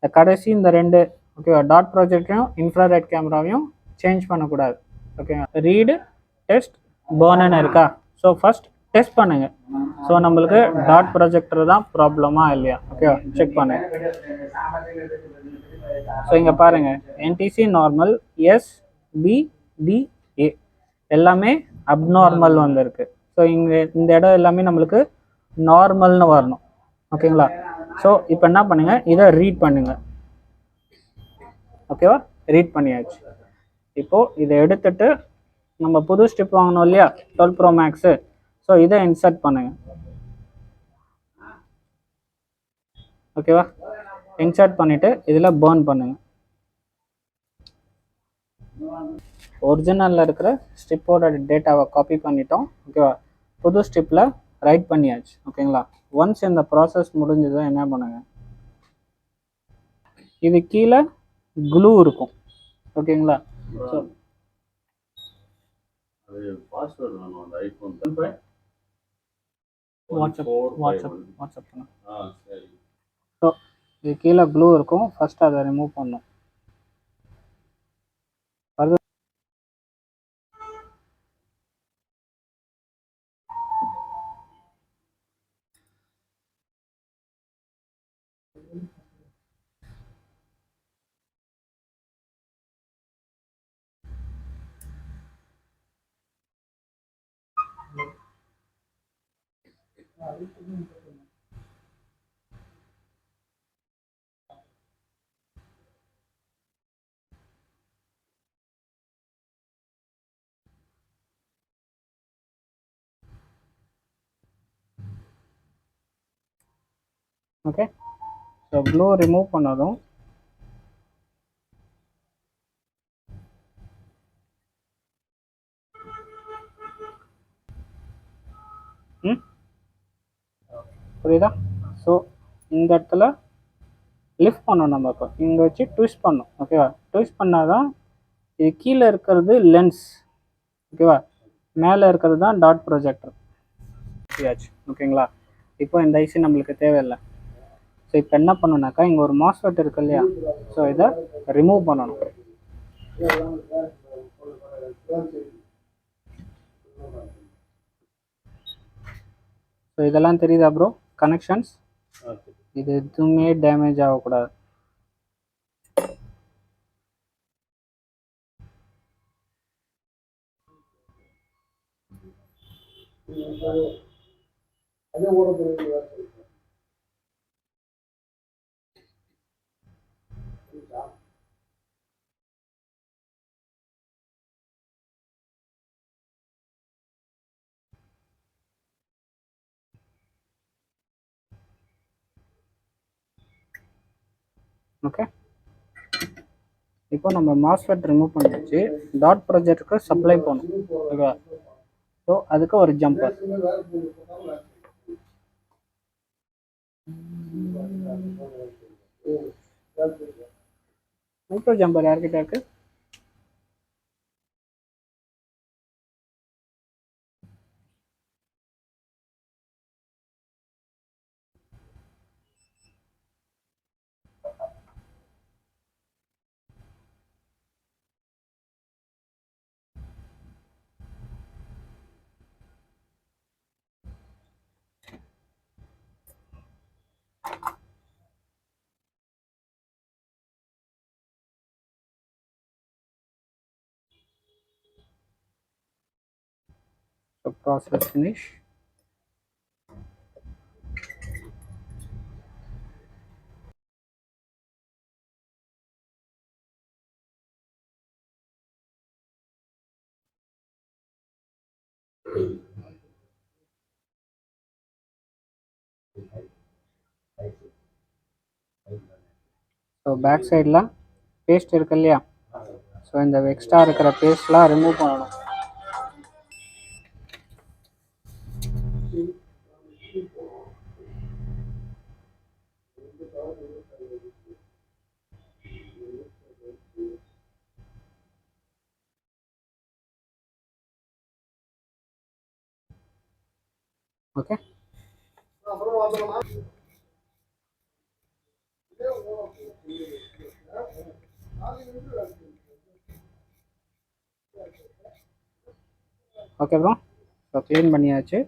இந்த கடைசி இந்த ரெண்டு ஓகேவா டாட் ப்ராஜெக்டையும் இன்ஃப்ராரெட் கேமராவையும் சேஞ்ச் பண்ணக்கூடாது. ஓகேவா ரீடு டெஸ்ட் பர்ன்னு இருக்கா. ஸோ ஃபர்ஸ்ட் டெஸ்ட் பண்ணுங்க. ஸோ நம்மளுக்கு டாட் ப்ரொஜெக்டர் தான் ப்ராப்ளமா இல்லையா. ஓகேவா செக் பண்ணுங்க. ஸோ இங்கே பாருங்க NTC normal S P D A எல்லாமே அப்நார்மல் வந்திருக்கு. ஸோ இங்கே இந்த இடம் எல்லாமே நம்மளுக்கு நார்மல்னு வரணும். ஓகேங்களா. ஸோ இப்போ என்ன பண்ணுங்க இதை ரீட் பண்ணுங்க. ஓகேவா ரீட் பண்ணியாச்சு. இப்போது இதை எடுத்துட்டு நம்ம புது ஸ்ட்ரிப் வாங்கணும் இல்லையா 12 Pro Max. ஸோ இதை இன்சர்ட் பண்ணுங்க. ஓகேவா இன்சர்ட் பண்ணிவிட்டு இதில் பர்ன் பண்ணுங்க. ஒரிஜினலில் இருக்கிற ஸ்ட்ரிப்போட டேட்டாவை காப்பி பண்ணிட்டோம். ஓகேவா புது ஸ்ட்ரிப்பில் ரைட் பண்ணியாச்சு. ஓகேங்களா. ஒன்ஸ் இந்த ப்ராசஸ் முடிஞ்சதை என்ன பண்ணுங்க, இது கீழே க்ளூ இருக்கும். ஓகேங்களா. ஸோ வாட்ஸ்அப் பண்ண. ஸோ இது கீழே க்ளூ இருக்கும். ஃபர்ஸ்ட் அதை ரிமூவ் பண்ணும். ஓகே ஸோ க்ளூ ரிமூவ் பண்ணதும் புரியுதா. ஸோ இந்த இடத்துல லிஃப்ட் பண்ணணும். நம்ம இப்போ இங்கே வச்சு ட்விஸ்ட் பண்ணணும். ஓகேவா ட்விஸ்ட் பண்ணால் தான் இது கீழே இருக்கிறது லென்ஸ். ஓகேவா மேலே இருக்கிறது தான் டாட் ப்ரொஜெக்டர். ஓகேங்களா. இப்போ இந்த ஐசி நம்மளுக்கு தேவையில்லை. ஸோ இப்போ என்ன பண்ணணுனாக்கா இங்கே ஒரு மாஸ்ஃபெட் இருக்கு இல்லையா. ஸோ இதை ரிமூவ் பண்ணணும். ஸோ இதெல்லாம் தெரியுதா ப்ரோ கனெக்ஷன்ஸ். இது எதுவுமே டேமேஜ் ஆகக்கூடாது. ஓகே இப்போ நம்ம மாஸ்ஃபெட் ரிமூவ் பண்ணிடுச்சு. டாட் ப்ரொஜெக்டருக்கு சப்ளை பண்ணணும். ஓகேவா ஸோ அதுக்கு ஒரு ஜம்பர். மைக்ரோ ஜம்பர் யார்கிட்ட இருக்கு. So process finish. So back சைடில் பேஸ்ட் இருக்கு இல்லையா. ஸோ இந்த எக்ஸ்ட்ரா இருக்கிற பேஸ்ட்லாம் ரிமூவ் பண்ணணும். Okay okay bro, so clean பண்ணியாச்சு.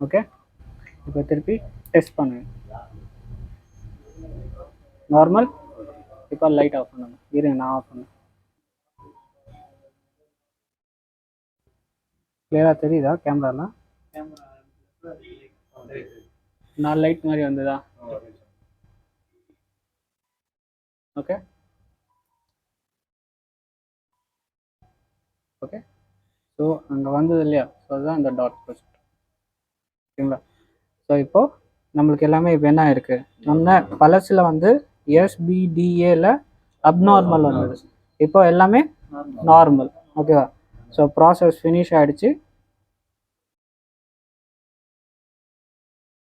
ஓகே, இப்போ திருப்பி டெஸ்ட் பண்ணுங்க. நார்மல். இப்போ லைட் ஆஃப் பண்ணுங்க, இருங்க நான் ஆஃப் பண்ணுங்க. கிளியராக தெரியுதா கேமராவில்? 4 லைட் மாதிரி வந்ததா? ஓகே ஓகே, ஸோ அங்கே வந்தது இல்லையா? ஸோ அதுதான் இந்த டாட் ஃபர்ஸ்ட். ஓகேங்களா? ஸோ இப்போது நம்மளுக்கு எல்லாமே இப்போ என்ன இருக்குது, நம்ம பழசில் வந்து எஸ்பிடிஏல அப்நார்மல் வந்தது, இப்போ எல்லாமே நார்மல். ஓகேவா? ஸோ ப்ராசஸ் ஃபினிஷ் ஆகிடுச்சு.